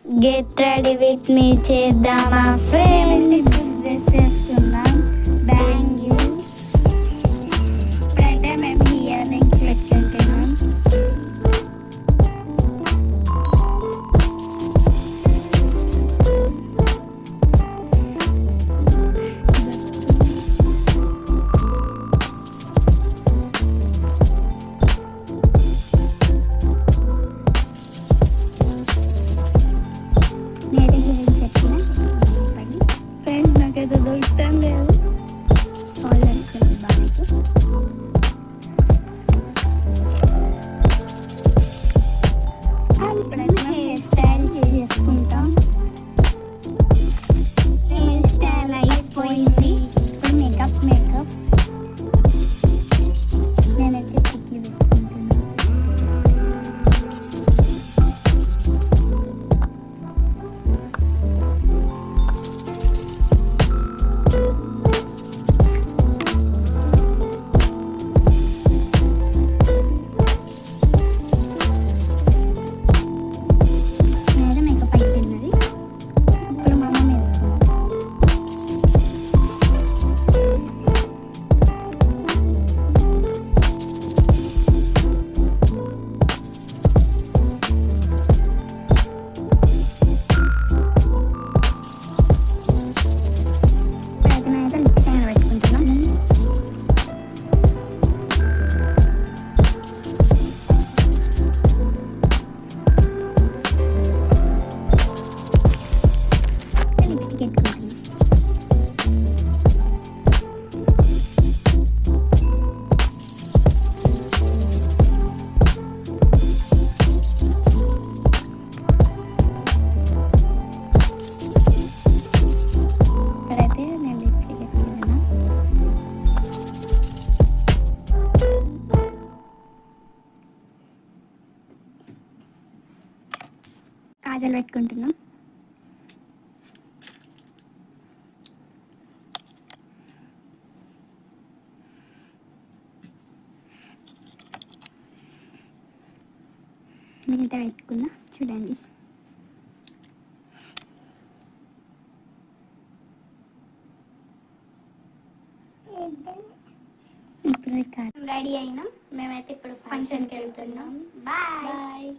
Get ready with me చేద్దామా friends. Dress వేసుకుందాం, bangles, ఇప్పుడైతే మేము ఇయర్ రింగ్స్ పెట్టుకుంటున్నాం. ఫ్రెండ్స్ నాకైతే దొరుకుతాం లేదు వాళ్ళు అనుకుని బాగా. ఇప్పుడైతే హెయిర్ స్టైల్ చేసుకుంటాం. హెయిర్ స్టైల్ అయిపోయింది. ఇప్పుడు మేకప్ నేనైతే చిక్కి పెట్టుకుంటున్నాను. కాజల్ పెట్టుకుంటున్నాం. మిగతా పెట్టుకున్నా చూడండి. ఇప్పుడు రెడీ అయినాం. మేమైతే ఇప్పుడు ఫంక్షన్కి వెళ్తున్నాం. బాయ్.